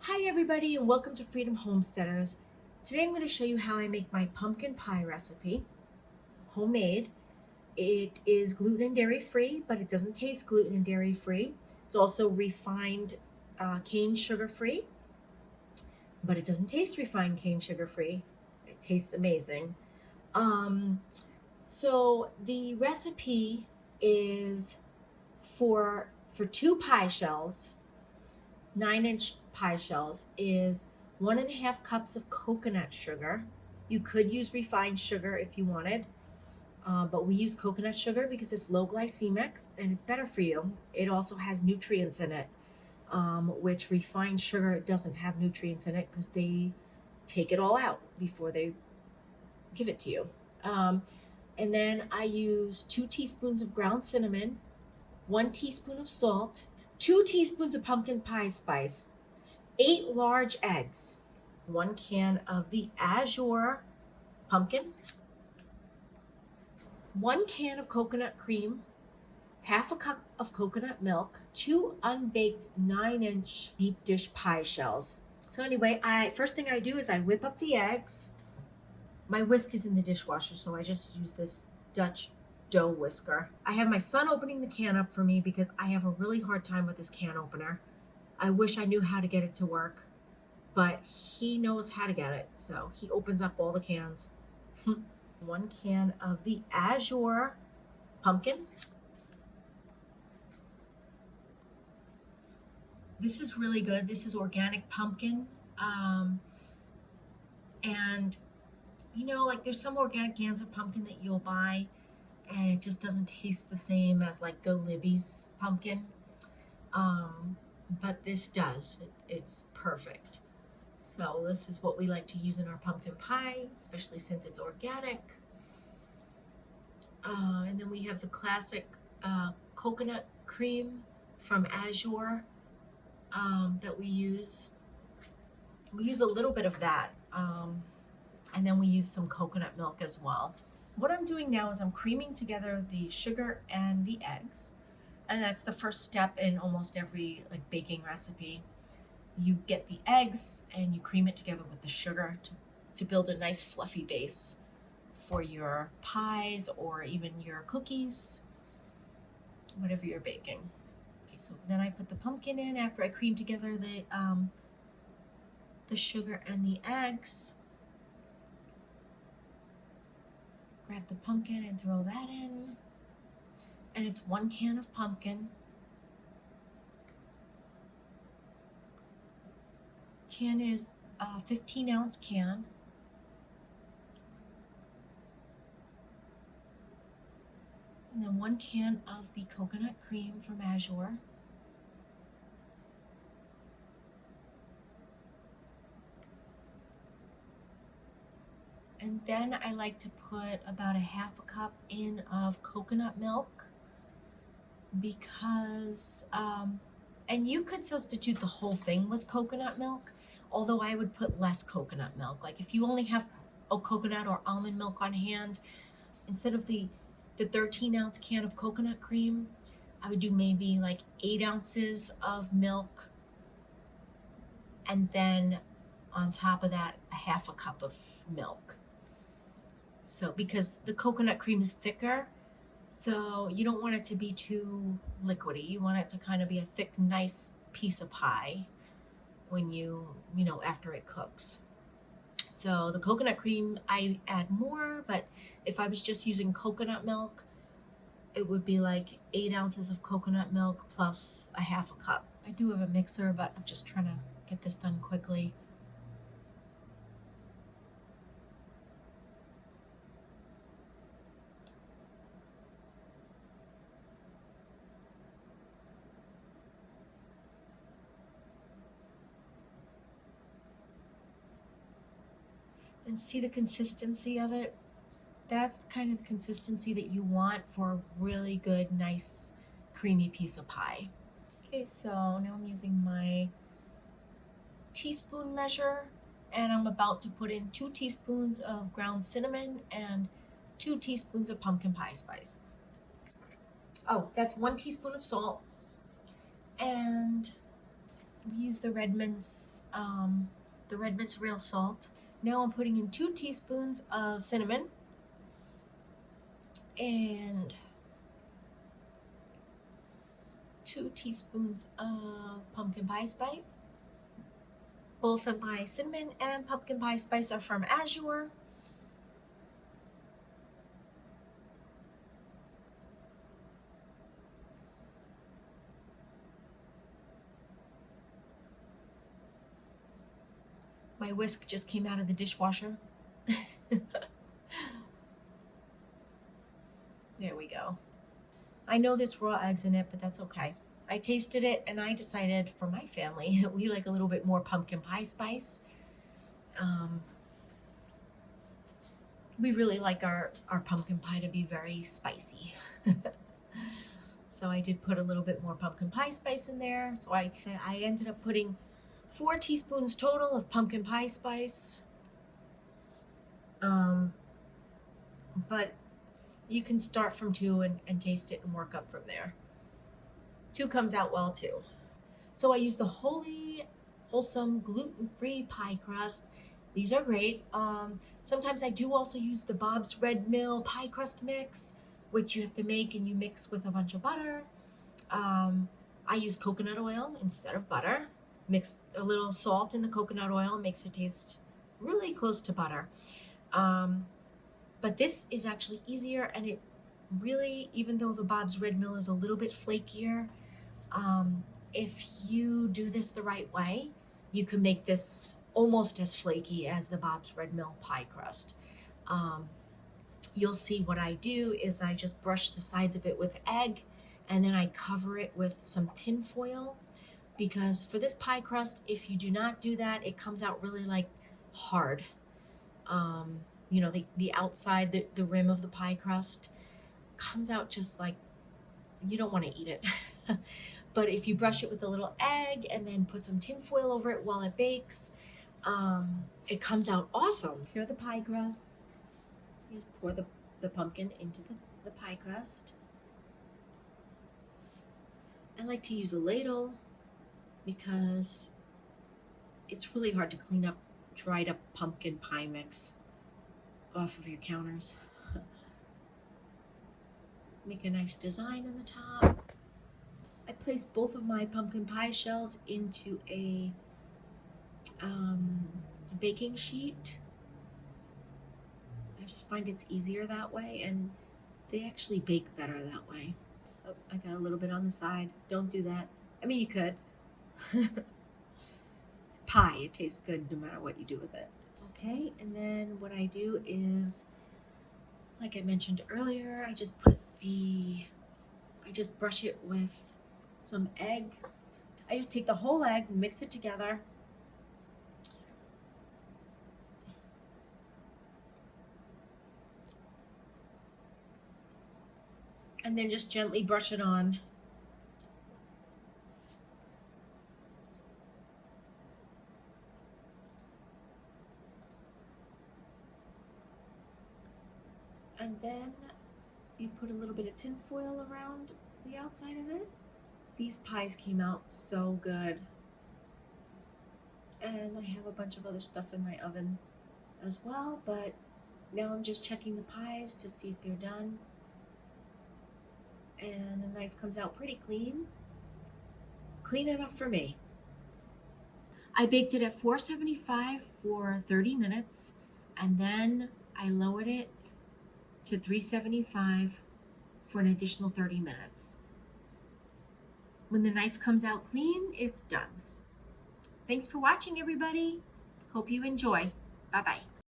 Hi everybody and welcome to Freedom Homesteaders. Today I'm going to show you how I make my pumpkin pie recipe, homemade. It is gluten and dairy free, but it doesn't taste gluten and dairy free. It's also refined cane sugar free, but it doesn't taste refined cane sugar free. It tastes amazing. Um, so the recipe is for two pie shells. 9-inch pie shells is 1.5 cups of coconut sugar. You could use refined sugar if you wanted, but we use coconut sugar because it's low glycemic and it's better for you. It also has nutrients in it, which refined sugar doesn't have nutrients in it because they take it all out before they give it to you. Um, and then I use 2 teaspoons of ground cinnamon, 1 teaspoon of salt, 2 teaspoons of pumpkin pie spice, 8 large eggs, 1 can of the Azure pumpkin, 1 can of coconut cream, half a cup of coconut milk, 2 unbaked 9-inch deep dish pie shells. So anyway, first thing I do is I whip up the eggs. My whisk is in the dishwasher, so I just use this Dutch dough whisker. I have my son opening the can up for me because I have a really hard time with this can opener. I wish I knew how to get it to work, but he knows how to get it. So he opens up all the cans. 1 can of the Azure pumpkin. This is really good. This is organic pumpkin. Um, and like there's some organic cans of pumpkin that you'll buy and it just doesn't taste the same as like the Libby's pumpkin. Um, but this does. It's perfect. So this is what we like to use in our pumpkin pie, especially since it's organic. And then we have the classic coconut cream from Azure that we use. We use a little bit of that. And then we use some coconut milk as well. What I'm doing now is I'm creaming together the sugar and the eggs. And that's the first step in almost every baking recipe. You get the eggs and you cream it together with the sugar to build a nice fluffy base for your pies or even your cookies, whatever you're baking. Okay, so then I put the pumpkin in after I cream together the sugar and the eggs. Grab the pumpkin and throw that in. And it's 1 can of pumpkin. Can is a 15-ounce can. And then 1 can of the coconut cream from Azure. And then I like to put about a half a cup in of coconut milk because, and you could substitute the whole thing with coconut milk, although I would put less coconut milk. Like if you only have a coconut or almond milk on hand, instead of the 13-ounce can of coconut cream, I would do maybe like 8 ounces of milk. And then on top of that, a half a cup of milk. So because the coconut cream is thicker, so you don't want it to be too liquidy. You want it to kind of be a thick, nice piece of pie when after it cooks. So the coconut cream, I add more, but if I was just using coconut milk, it would be like 8 ounces of coconut milk plus a half a cup. I do have a mixer, but I'm just trying to get this done quickly. And see the consistency of it? That's kind of the consistency that you want for a really good, nice, creamy piece of pie. Okay, so now I'm using my teaspoon measure and I'm about to put in 2 teaspoons of ground cinnamon and 2 teaspoons of pumpkin pie spice. Oh, that's 1 teaspoon of salt and We use the Redmond's real salt. Now I'm putting in 2 teaspoons of cinnamon and 2 teaspoons of pumpkin pie spice. Both of my cinnamon and pumpkin pie spice are from Azure. My whisk just came out of the dishwasher. There we go. I know there's raw eggs in it, but that's okay. I tasted it and I decided for my family, we like a little bit more pumpkin pie spice. We really like our pumpkin pie to be very spicy. So I did put a little bit more pumpkin pie spice in there. So I ended up putting 4 teaspoons total of pumpkin pie spice. But you can start from 2 and taste it and work up from there. 2 comes out well too. So I use the Wholly Wholesome gluten-free pie crust. These are great. Sometimes I do also use the Bob's Red Mill pie crust mix, which you have to make and you mix with a bunch of butter. I use coconut oil instead of butter. Mix a little salt in the coconut oil, makes it taste really close to butter. But this is actually easier, and it really, even though the Bob's Red Mill is a little bit flakier, if you do this the right way, you can make this almost as flaky as the Bob's Red Mill pie crust. You'll see what I do is I just brush the sides of it with egg, and then I cover it with some tin foil, because for this pie crust, if you do not do that, it comes out really like hard. You know, the outside, the rim of the pie crust comes out just like you don't want to eat it. But if you brush it with a little egg and then put some tin foil over it while it bakes, it comes out awesome. Here are the pie crusts. You just pour the pumpkin into the pie crust. I like to use a ladle because it's really hard to clean up dried up pumpkin pie mix off of your counters. Make a nice design on the top. I placed both of my pumpkin pie shells into a baking sheet. I just find it's easier that way, and they actually bake better that way. Oh, I got a little bit on the side. Don't do that. I mean, you could. It's pie. It tastes good no matter what you do with it. Okay, and then what I do is, like I mentioned earlier, I just brush it with some eggs. I just take the whole egg, mix it together. And then just gently brush it on. And then you put a little bit of tin foil around the outside of it. These pies came out so good. And I have a bunch of other stuff in my oven as well, but now I'm just checking the pies to see if they're done. And the knife comes out pretty clean. Clean enough for me. I baked it at 475 for 30 minutes, and then I lowered it to 375 for an additional 30 minutes. When the knife comes out clean, it's done. Thanks for watching, everybody. Hope you enjoy. Bye-bye.